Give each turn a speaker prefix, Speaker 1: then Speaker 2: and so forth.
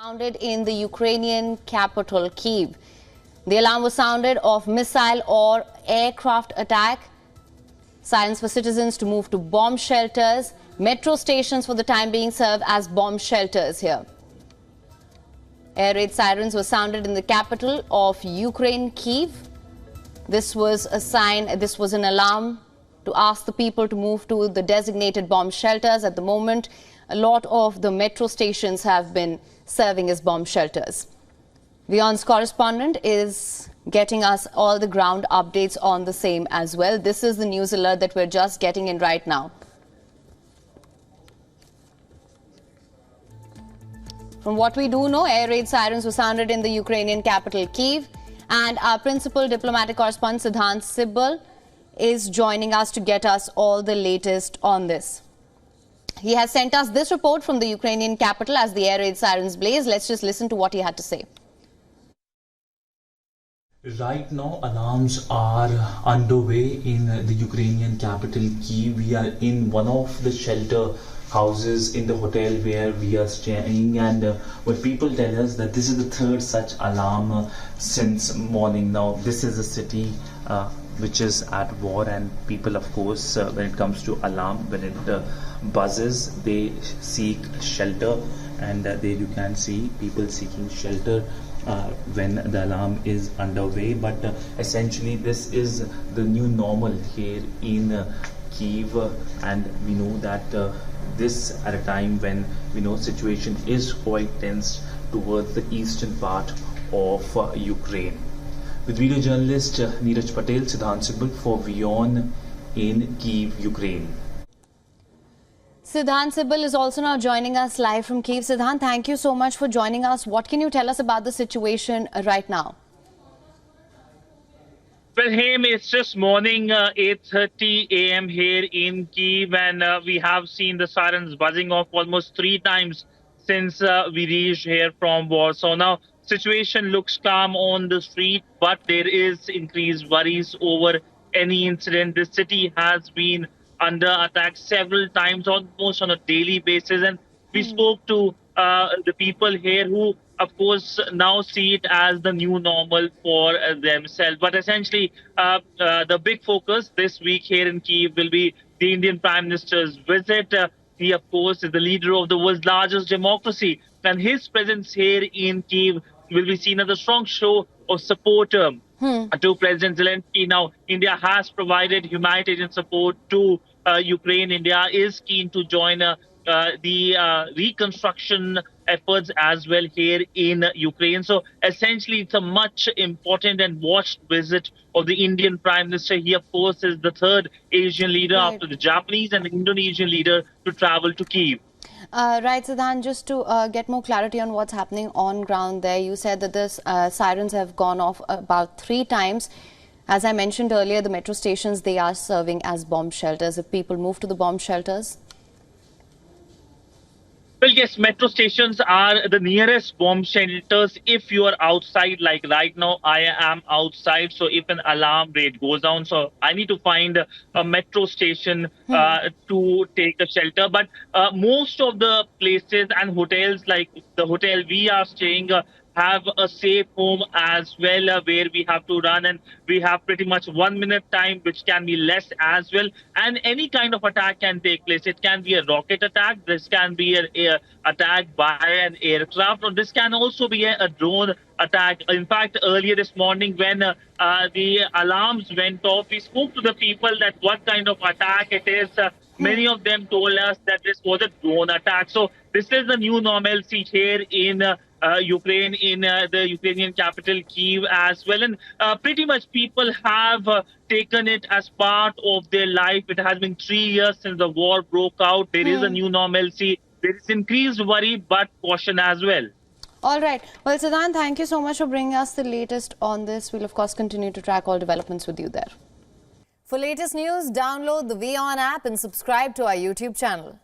Speaker 1: Sounded in the Ukrainian capital, Kyiv. The alarm was sounded of missile or aircraft attack. Sirens for citizens to move to bomb shelters. Metro stations for the time being serve as bomb shelters here. Air raid sirens were sounded in the capital of Ukraine, Kyiv. This was an alarm to ask the people to move to the designated bomb shelters. At the moment, a lot of the metro stations have been serving as bomb shelters. WION's correspondent is getting us all the ground updates on the same as well. This is the news alert that we're just getting in right now. From what we do know, air raid sirens were sounded in the Ukrainian capital, Kyiv. And our principal diplomatic correspondent, Siddhant Sibbal, is joining us to get us all the latest on this. He has sent us this report from the Ukrainian capital as the air raid sirens blaze. Let's just listen to what he had to say.
Speaker 2: Right now, alarms are underway in the Ukrainian capital, Kyiv. We are in one of the shelter houses in the hotel where we are staying, and what people tell us that this is the third such alarm since morning. Now, this is a city which is at war, and people, of course, when it comes to alarm, when it buzzes, they seek shelter, and there you can see people seeking shelter when the alarm is underway. But essentially this is the new normal here in Kyiv, and we know that this at a time when we know situation is quite tense towards the eastern part of Ukraine. With video journalist Neeraj Patel, Siddhant Sibbal for WION in Kyiv, Ukraine.
Speaker 1: Siddhant Sibbal is also now joining us live from Kyiv. Siddhant, thank you so much for joining us. What can you tell us about the situation right now?
Speaker 3: Well, Haim, it's just morning, 8:30 a.m. here in Kyiv, and we have seen the sirens buzzing off almost 3 times since we reached here from Warsaw. Now, situation looks calm on the street, but there is increased worries over any incident. The city has been under attack several times, almost on a daily basis, and we spoke to the people here who, of course, now see it as the new normal for themselves. But essentially, the big focus this week here in Kyiv will be the Indian Prime Minister's visit. He, of course, is the leader of the world's largest democracy, and his presence here in Kyiv will be seen as a strong show of support to President Zelensky. Now, India has provided humanitarian support to Ukraine. India is keen to join the reconstruction efforts as well here in Ukraine. So essentially, it's a much important and watched visit of the Indian Prime Minister. He, of course, is the third Asian leader after the Japanese and the Indonesian leader to travel to Kyiv.
Speaker 1: Right, Siddhant, just to get more clarity on what's happening on ground there, you said that the sirens have gone off about 3 times. As I mentioned earlier, the metro stations, they are serving as bomb shelters. If people move to the bomb shelters?
Speaker 3: Well, yes, metro stations are the nearest bomb shelters if you are outside. Like right now, I am outside. So if an alarm rate goes down, so I need to find a metro station to take a shelter. But most of the places and hotels, like the hotel we are staying, have a safe home as well, where we have to run, and we have pretty much 1 minute time, which can be less as well. And any kind of attack can take place. It can be a rocket attack, this can be an attack by an aircraft, or this can also be a drone attack. In fact, earlier this morning when the alarms went off, we spoke to the people that what kind of attack it is. Many of them told us that this was a drone attack. So this is the new normalcy here in Ukraine, in the Ukrainian capital, Kyiv as well. And pretty much people have taken it as part of their life. It has been 3 years since the war broke out. There is a new normalcy. There is increased worry, but caution as well.
Speaker 1: All right. Well, Siddhant, thank you so much for bringing us the latest on this. We'll, of course, continue to track all developments with you there. For latest news, download the WION app and subscribe to our YouTube channel.